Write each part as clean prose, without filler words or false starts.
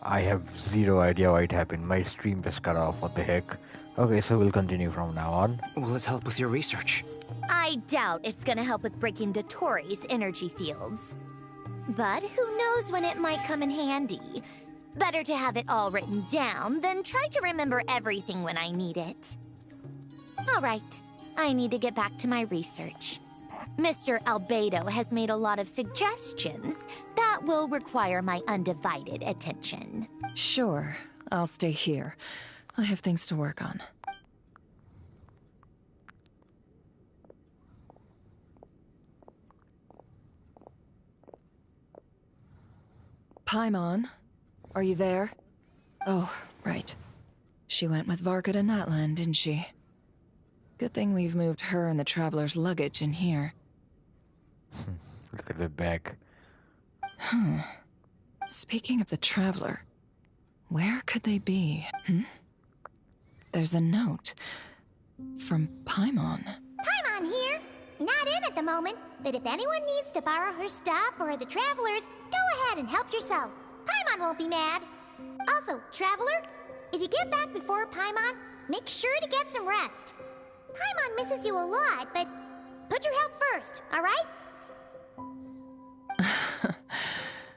I have zero idea why it happened. My stream just cut off. What the heck? Okay, so we'll continue from now on. Will it help with your research? I doubt it's gonna help with breaking Dotori's energy fields. But who knows when it might come in handy. Better to have it all written down than try to remember everything when I need it. Alright, I need to get back to my research. Mr. Albedo has made a lot of suggestions that will require my undivided attention. Sure, I'll stay here. I have things to work on. Paimon, are you there? Oh, right. She went with Varka to Natlan, didn't she? Good thing we've moved her and the Traveler's luggage in here. Look at the bag. Speaking of the Traveler, where could they be? There's a note from Paimon. Paimon here. Not in at the moment, but if anyone needs to borrow her stuff or the Traveler's, go ahead and help yourself. Paimon won't be mad. Also, Traveler, if you get back before Paimon, make sure to get some rest. Paimon misses you a lot, but put your health first, alright?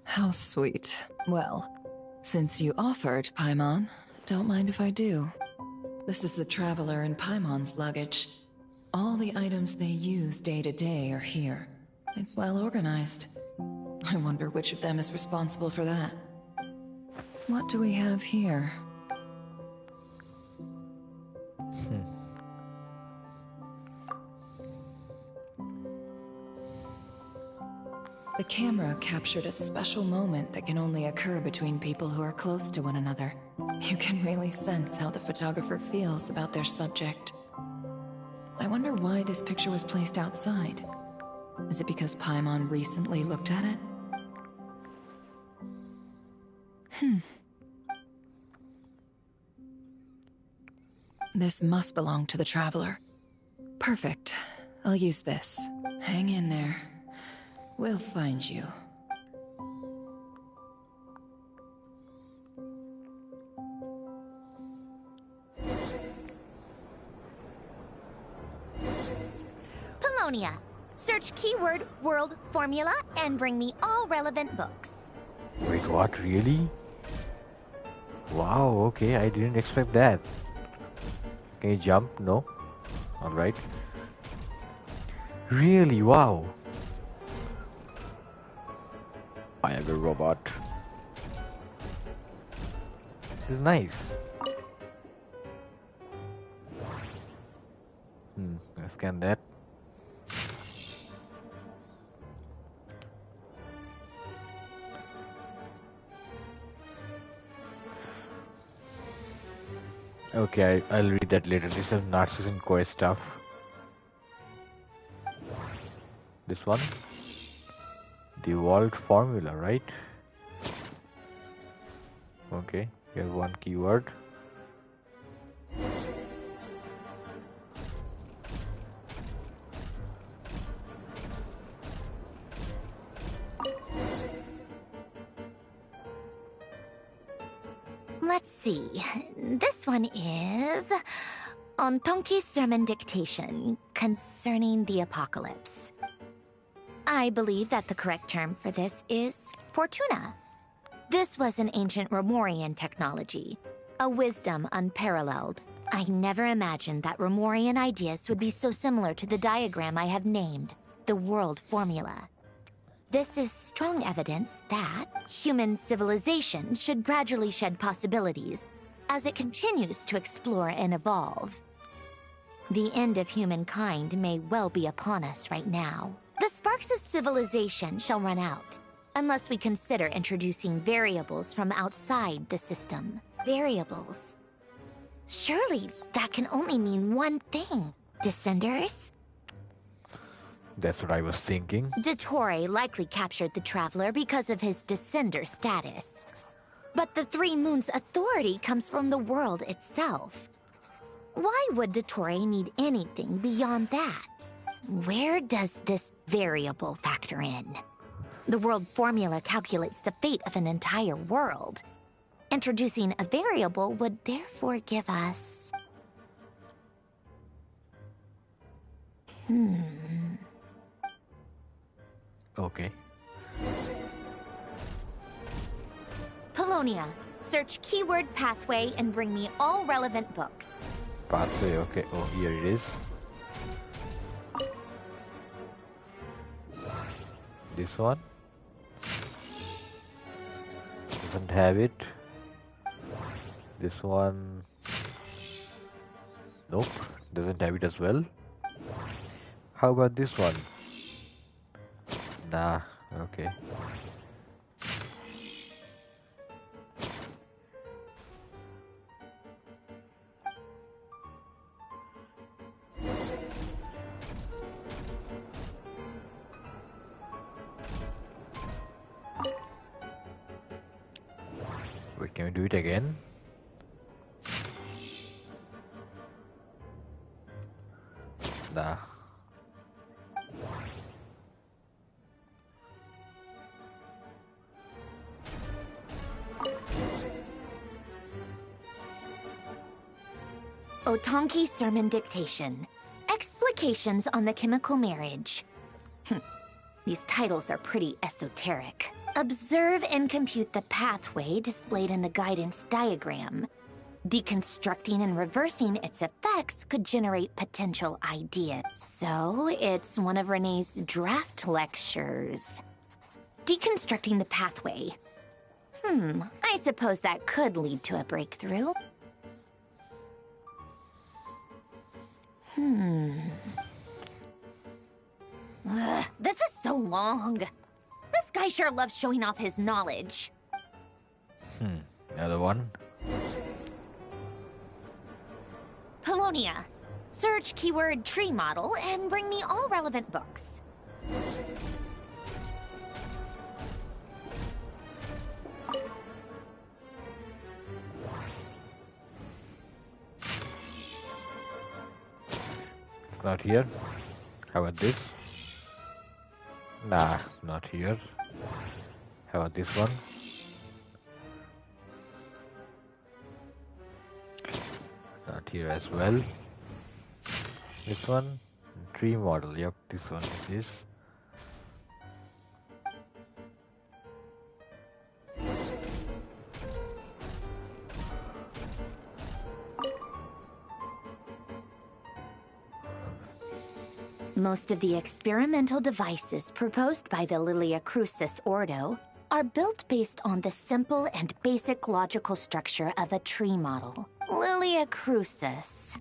How sweet. Well, since you offered, Paimon, don't mind if I do. This is the Traveler and Paimon's luggage. All the items they use day to day are here. It's well organized. I wonder which of them is responsible for that. What do we have here? The camera captured a special moment that can only occur between people who are close to one another. You can really sense how the photographer feels about their subject. I wonder why this picture was placed outside. Is it because Paimon recently looked at it? This must belong to the Traveler. Perfect. I'll use this. Hang in there. We'll find you. Polonia. Search keyword world formula and bring me all relevant books. Wait, what? Really? Wow, okay, I didn't expect that. Can you jump? No? Alright. Really? Wow. I am a robot. This is nice. Let's scan that. Okay, I'll read that later. This is Narcissus Core stuff. This one. The world formula, right? Okay, we have one keyword. Let's see. This one is on Tonki's sermon dictation concerning the apocalypse. I believe that the correct term for this is Fortuna. This was an ancient Romorian technology, a wisdom unparalleled. I never imagined that Romorian ideas would be so similar to the diagram I have named, the world formula. This is strong evidence that human civilization should gradually shed possibilities as it continues to explore and evolve. The end of humankind may well be upon us right now. The sparks of civilization shall run out, unless we consider introducing variables from outside the system. Variables. Surely that can only mean one thing. Descenders? That's what I was thinking. Dottore likely captured the Traveler because of his descender status. But the Three Moons' authority comes from the world itself. Why would Dottore need anything beyond that? Where does this variable factor in? The world formula calculates the fate of an entire world. Introducing a variable would therefore give us... Okay. Polonia, search keyword pathway and bring me all relevant books. Pathway, okay. Oh, here it is. This one. Doesn't have it. This one. Nope. Doesn't have it as well. How about this one? Nah. Okay. Wait, can we do it again? Nah. Otonki Sermon Dictation. Explications on the Chemical Marriage. These titles are pretty esoteric. Observe and compute the pathway displayed in the guidance diagram. Deconstructing and reversing its effects could generate potential ideas. So, it's one of Renee's draft lectures. Deconstructing the pathway. I suppose that could lead to a breakthrough. This is so long. This guy sure loves showing off his knowledge. Another one. Polonia, search keyword tree model and bring me all relevant books. It's not here. How about this? Nah, not here. How about this one? Not here as well. This one? Tree model. Yep, this one it is. Most of the experimental devices proposed by the Lilia Crucis Ordo are built based on the simple and basic logical structure of a tree model. Lilia Crucis.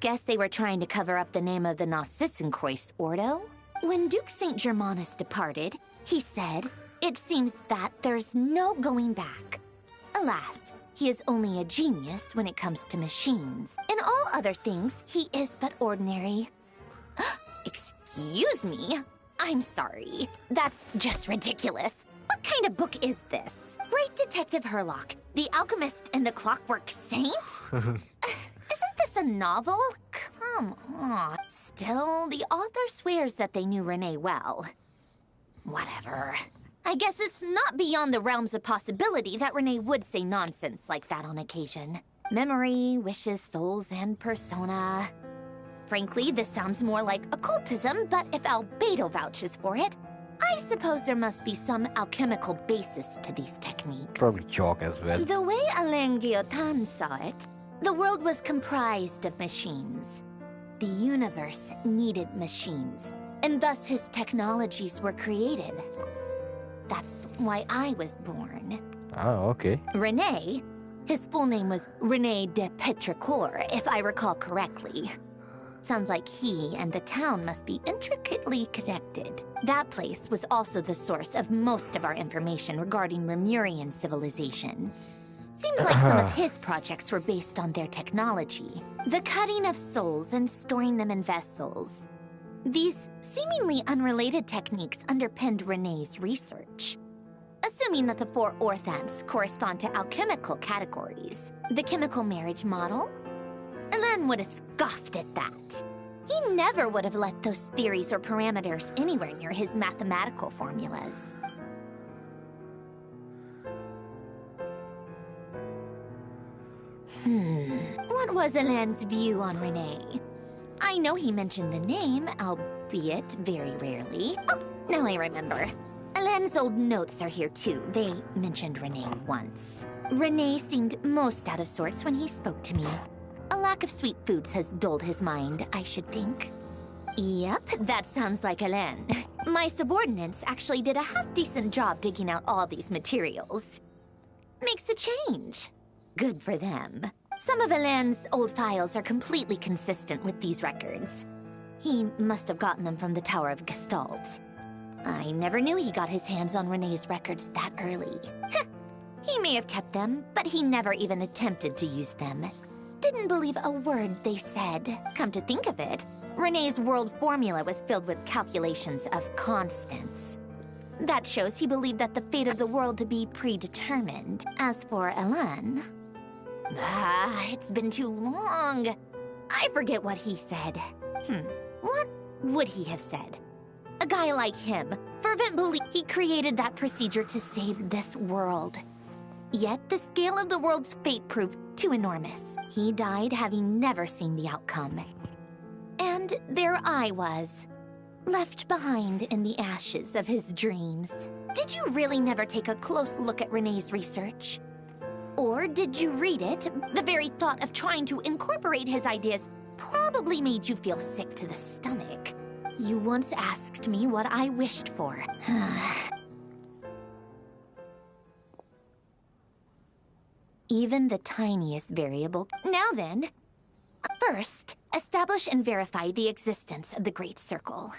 Guess they were trying to cover up the name of the Nausitzenkreuz Ordo? When Duke St. Germanus departed, he said, "It seems that there's no going back." Alas, he is only a genius when it comes to machines. In all other things, he is but ordinary. Excuse me? I'm sorry. That's just ridiculous. What kind of book is this? Great Detective Herlock, the Alchemist and the Clockwork Saint? Isn't this a novel? Come on. Still, the author swears that they knew Renee well. Whatever. I guess it's not beyond the realms of possibility that Renee would say nonsense like that on occasion. Memory, wishes, souls, and persona. Frankly, this sounds more like occultism, but if Albedo vouches for it, I suppose there must be some alchemical basis to these techniques. Probably chalk as well. The way Alain Guillotin saw it, the world was comprised of machines. The universe needed machines, and thus his technologies were created. That's why I was born. Oh, okay. René, his full name was René de Petrichor, if I recall correctly. Sounds like he and the town must be intricately connected. That place was also the source of most of our information regarding Remurian civilization. Seems like some of his projects were based on their technology. The cutting of souls and storing them in vessels. These seemingly unrelated techniques underpinned René's research. Assuming that the four orthants correspond to alchemical categories, the chemical marriage model? Alain would have scoffed at that. He never would have let those theories or parameters anywhere near his mathematical formulas. What was Alain's view on Renee? I know he mentioned the name, albeit very rarely. Oh, now I remember. Alain's old notes are here too. They mentioned Renee once. Renee seemed most out of sorts when he spoke to me. A lack of sweet foods has dulled his mind, I should think. Yep, that sounds like Alain. My subordinates actually did a half-decent job digging out all these materials. Makes a change. Good for them. Some of Alain's old files are completely consistent with these records. He must have gotten them from the Tower of Gestalt. I never knew he got his hands on Renee's records that early. He may have kept them, but he never even attempted to use them. Didn't believe a word they said. Come to think of it, Renee's world formula was filled with calculations of constants. That shows he believed that the fate of the world to be predetermined. As for Alain... it's been too long. I forget what he said. What would he have said? A guy like him, fervent believer, he created that procedure to save this world. Yet the scale of the world's fate proved too enormous. He died having never seen the outcome. And there I was, left behind in the ashes of his dreams. Did you really never take a close look at Renee's research? Or did you read it? The very thought of trying to incorporate his ideas probably made you feel sick to the stomach. You once asked me what I wished for. Even the tiniest variable. Now then, first, establish and verify the existence of the Great Circle.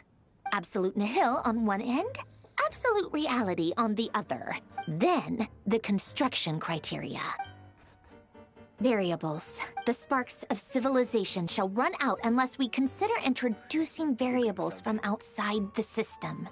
Absolute nihil on one end, absolute reality on the other. Then, the construction criteria. Variables. The sparks of civilization shall run out unless we consider introducing variables from outside the system.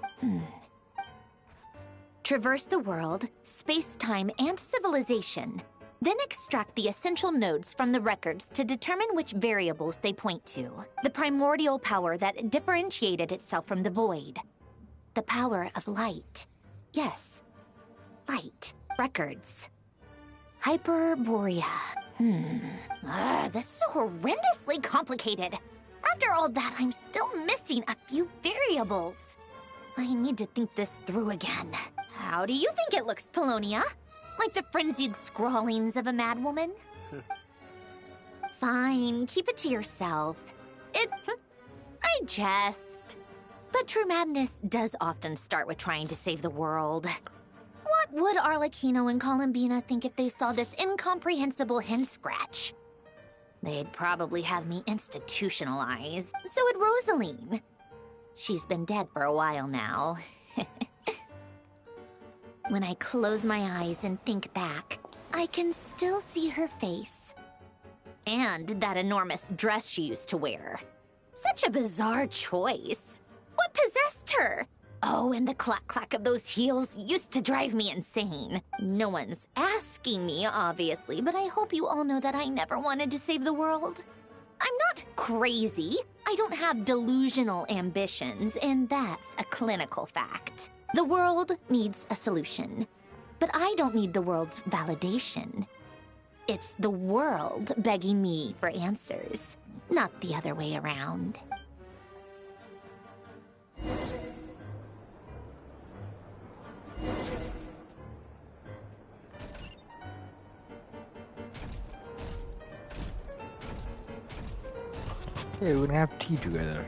Traverse the world, space-time, and civilization. Then extract the essential nodes from the records to determine which variables they point to. The primordial power that differentiated itself from the void. The power of light. Yes, light. Records. Hyperborea. This is horrendously complicated. After all that, I'm still missing a few variables. I need to think this through again. How do you think it looks, Polonia? Like the frenzied scrawlings of a madwoman? Fine, keep it to yourself. I jest. But true madness does often start with trying to save the world. What would Arlecchino and Columbina think if they saw this incomprehensible hen scratch? They'd probably have me institutionalized. So would Rosaline. She's been dead for a while now. When I close my eyes and think back, I can still see her face. And that enormous dress she used to wear. Such a bizarre choice. What possessed her? Oh, and the clack-clack of those heels used to drive me insane. No one's asking me, obviously, but I hope you all know that I never wanted to save the world. I'm not crazy. I don't have delusional ambitions, and that's a clinical fact. The world needs a solution, but I don't need the world's validation. It's the world begging me for answers, not the other way around. Yeah, we're gonna have tea together.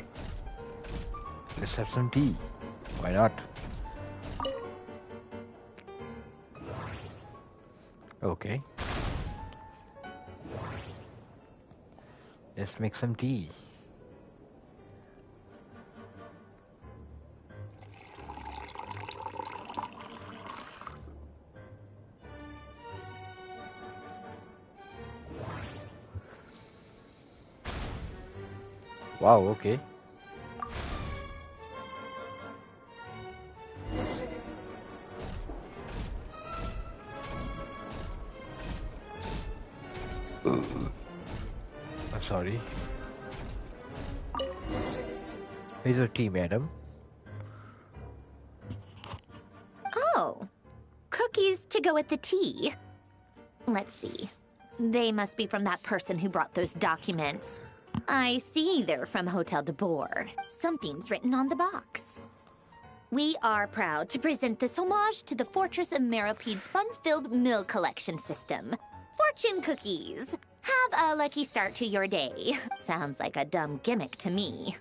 Let's have some tea. Why not? Okay. Let's make some tea. Wow, okay. I'm sorry. Here's your tea, madam. Oh, cookies to go with the tea. Let's see. They must be from that person who brought those documents. I see they're from Hotel de Boer. Something's written on the box. We are proud to present this homage to the Fortress of Meropede's fun-filled mill collection system. Fortune cookies! Have a lucky start to your day. Sounds like a dumb gimmick to me.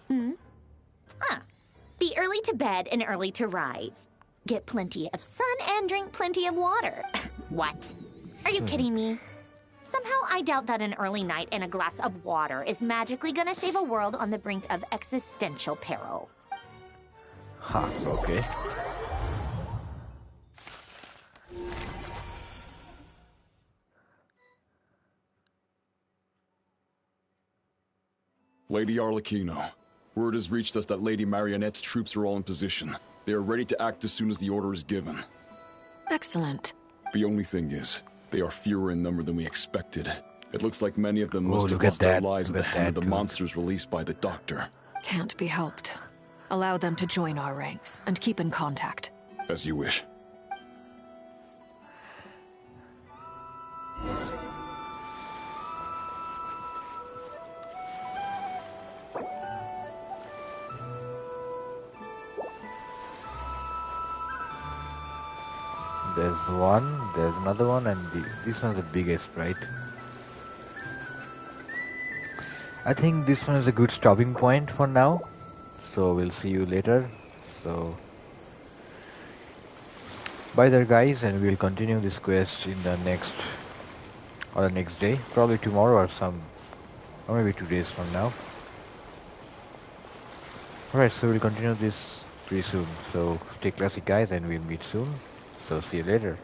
Be early to bed and early to rise. Get plenty of sun and drink plenty of water. What? Are you kidding me? Somehow I doubt that an early night and a glass of water is magically gonna save a world on the brink of existential peril. Huh, okay. Lady Arlecchino, word has reached us that Lady Marionette's troops are all in position. They are ready to act as soon as the order is given. Excellent. The only thing is, they are fewer in number than we expected. It looks like many of them must have look at lost their that. lives at Look the at hand of that, the dude. monsters released by the Doctor. Can't be helped. Allow them to join our ranks and keep in contact. As you wish. There's one, there's another one, and this one's the biggest, right? I think this one is a good stopping point for now. So we'll see you later. So bye there, guys, and we'll continue this quest in the next day, probably tomorrow or maybe 2 days from now. Alright, so we'll continue this pretty soon. So stay classy, guys, and we'll meet soon. So see you later.